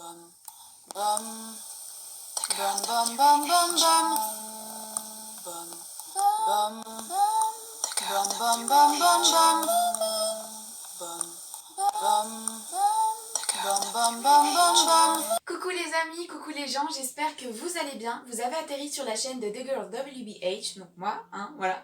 bum, bum, bum, bum, bum, bum, bum, bum, bum, bum, bum, bum, bum, bum, bum, bum, bum. Coucou les amis, coucou les gens, j'espère que vous allez bien. Vous avez atterri sur la chaîne de The Girl WBH, donc moi, voilà.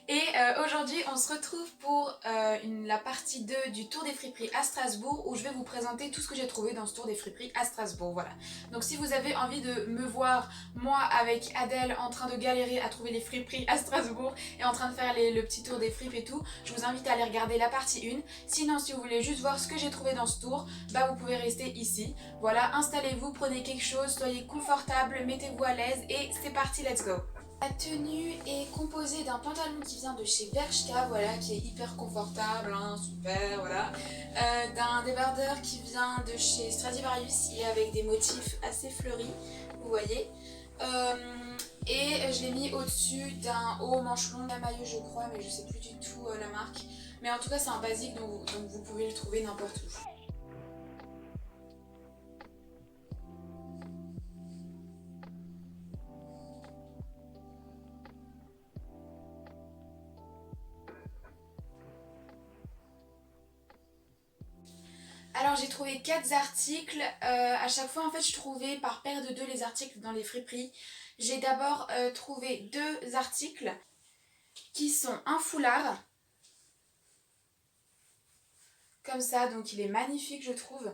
Et aujourd'hui, on se retrouve pour la partie 2 du Tour des Friperies à Strasbourg, où je vais vous présenter tout ce que j'ai trouvé dans ce Tour des Friperies à Strasbourg, voilà. Donc si vous avez envie de me voir, moi avec Adèle, en train de galérer à trouver les friperies à Strasbourg, et en train de faire le petit tour des fripes et tout, je vous invite à aller regarder la partie 1. Sinon, si vous voulez juste voir ce que j'ai trouvé dans ce tour, bah vous pouvez rester ici. Voilà, installez-vous, prenez quelque chose, soyez confortable, mettez-vous à l'aise, et c'est parti, let's go. La tenue est composée d'un pantalon qui vient de chez Bershka, voilà, qui est hyper confortable, super, voilà. D'un débardeur qui vient de chez Stradivarius et avec des motifs assez fleuris, vous voyez. Et je l'ai mis au-dessus d'un haut manche long, un maillot je crois, mais je sais plus du tout la marque. Mais en tout cas c'est un basique, donc vous pouvez le trouver n'importe où. Alors j'ai trouvé 4 articles, à chaque fois en fait je trouvais par paire de 2 les articles dans les friperies. J'ai d'abord trouvé 2 articles qui sont un foulard, comme ça, donc il est magnifique je trouve.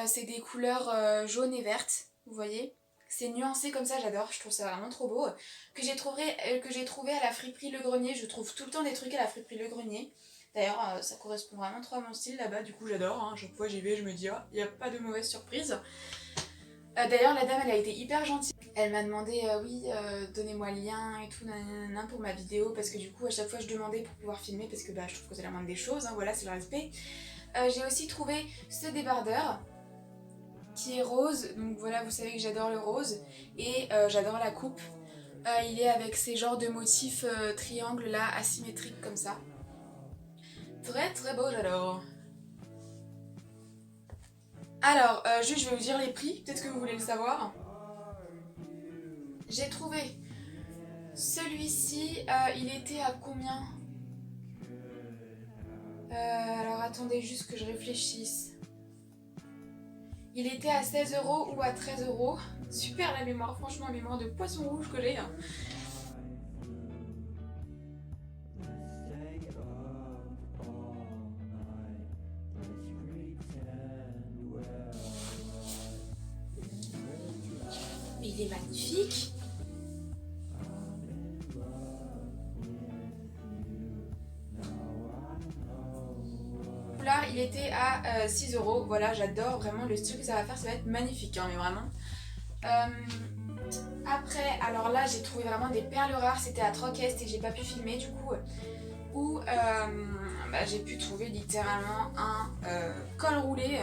C'est des couleurs jaunes et vertes, vous voyez. C'est nuancé comme ça, j'adore, je trouve ça vraiment trop beau. Que j'ai trouvé à la friperie Le Grenier, je trouve tout le temps des trucs à la friperie Le Grenier. D'ailleurs, ça correspond vraiment trop à mon style là-bas, du coup j'adore, chaque fois j'y vais, je me dis, il n'y a pas de mauvaise surprise. D'ailleurs, la dame, elle a été hyper gentille. Elle m'a demandé, oui, donnez-moi le lien et tout, nanana, pour ma vidéo, parce que du coup, à chaque fois, je demandais pour pouvoir filmer, parce que je trouve que c'est la moindre des choses, voilà, c'est le respect. J'ai aussi trouvé ce débardeur, qui est rose, donc voilà, vous savez que j'adore le rose, et j'adore la coupe. Il est avec ces genres de motifs triangles là, asymétriques comme ça. Très très beau, j'adore. Alors, juste je vais vous dire les prix, peut-être que vous voulez le savoir. J'ai trouvé celui-ci, il était à combien? Alors attendez juste que je réfléchisse. Il était à 16 € ou à 13 €. Super la mémoire, franchement, la mémoire de poisson rouge que j'ai. Mais il est magnifique. Là, il était à 6 €. Voilà, j'adore vraiment le style que ça va faire, ça va être magnifique, mais vraiment. Après, alors là, j'ai trouvé vraiment des perles rares. C'était à Trockest et j'ai pas pu filmer du coup. Où j'ai pu trouver littéralement un col roulé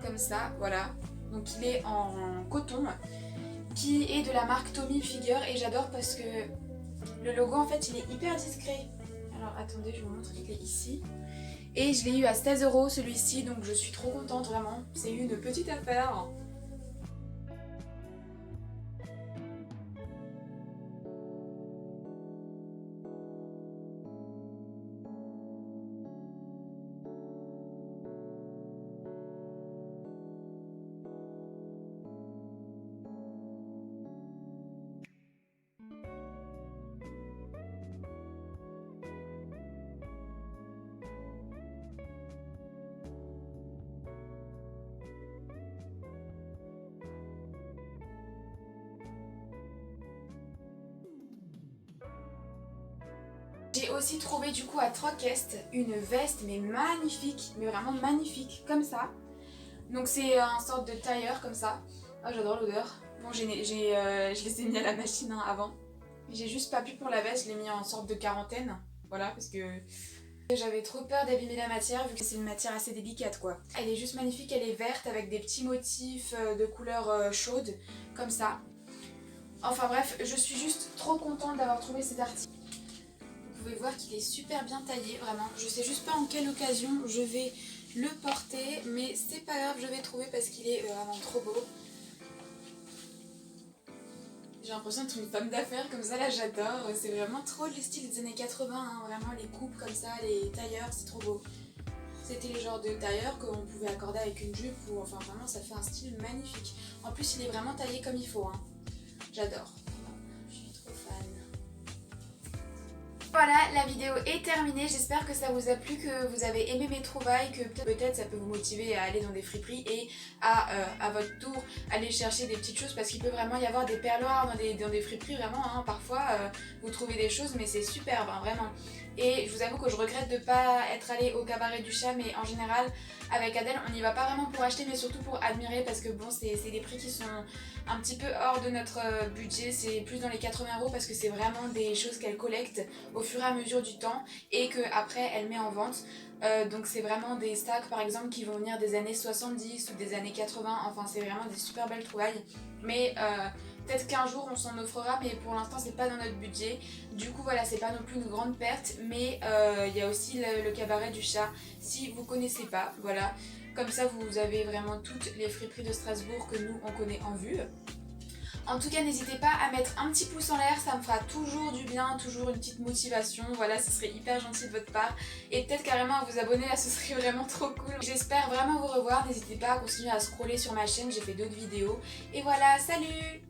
comme ça, voilà. Donc il est en coton, qui est de la marque Tommy Hilfiger, et j'adore parce que le logo en fait il est hyper discret. Alors attendez, je vous montre, il est ici. Et je l'ai eu à 16 € celui-ci, donc je suis trop contente vraiment. C'est une petite affaire. J'ai aussi trouvé du coup à Trockest une veste mais magnifique, mais vraiment magnifique, comme ça. Donc c'est un sorte de tailleur comme ça. Oh, j'adore l'odeur. Bon, je les ai mis à la machine avant. J'ai juste pas pu pour la veste, je l'ai mis en sorte de quarantaine. Voilà, parce que j'avais trop peur d'abîmer la matière vu que c'est une matière assez délicate quoi. Elle est juste magnifique, elle est verte avec des petits motifs de couleur chaude, comme ça. Enfin bref, je suis juste trop contente d'avoir trouvé cet article. Vous pouvez voir qu'il est super bien taillé, vraiment. Je sais juste pas en quelle occasion je vais le porter, mais c'est pas grave, je vais trouver parce qu'il est vraiment trop beau. J'ai l'impression d'être une femme d'affaires comme ça, là j'adore. C'est vraiment trop le style des années 80, hein. Vraiment les coupes comme ça, les tailleurs, c'est trop beau. C'était le genre de tailleur qu'on pouvait accorder avec une jupe ou enfin vraiment ça fait un style magnifique. En plus il est vraiment taillé comme il faut, hein. J'adore. Je suis trop fan. Voilà, la vidéo est terminée, j'espère que ça vous a plu, que vous avez aimé mes trouvailles, que peut-être ça peut vous motiver à aller dans des friperies et à votre tour aller chercher des petites choses parce qu'il peut vraiment y avoir des perloirs dans des friperies vraiment, hein. Parfois vous trouvez des choses mais c'est superbe, hein, vraiment. Et je vous avoue que je regrette de ne pas être allée au cabaret du chat, mais en général avec Adèle on n'y va pas vraiment pour acheter mais surtout pour admirer parce que bon c'est des prix qui sont un petit peu hors de notre budget, c'est plus dans les 80 € parce que c'est vraiment des choses qu'elle collecte au fur et à mesure du temps et qu'après elle met en vente. Donc c'est vraiment des stacks par exemple qui vont venir des années 70 ou des années 80, enfin c'est vraiment des super belles trouvailles. Mais peut-être qu'un jour on s'en offrera, mais pour l'instant c'est pas dans notre budget. Du coup voilà, c'est pas non plus une grande perte, mais il y a aussi le cabaret du chat, si vous connaissez pas, voilà. Comme ça vous avez vraiment toutes les friperies de Strasbourg que nous on connaît en vue. En tout cas, n'hésitez pas à mettre un petit pouce en l'air, ça me fera toujours du bien, toujours une petite motivation, voilà, ce serait hyper gentil de votre part. Et peut-être carrément à vous abonner, là ce serait vraiment trop cool. J'espère vraiment vous revoir, n'hésitez pas à continuer à scroller sur ma chaîne, j'ai fait d'autres vidéos. Et voilà, salut!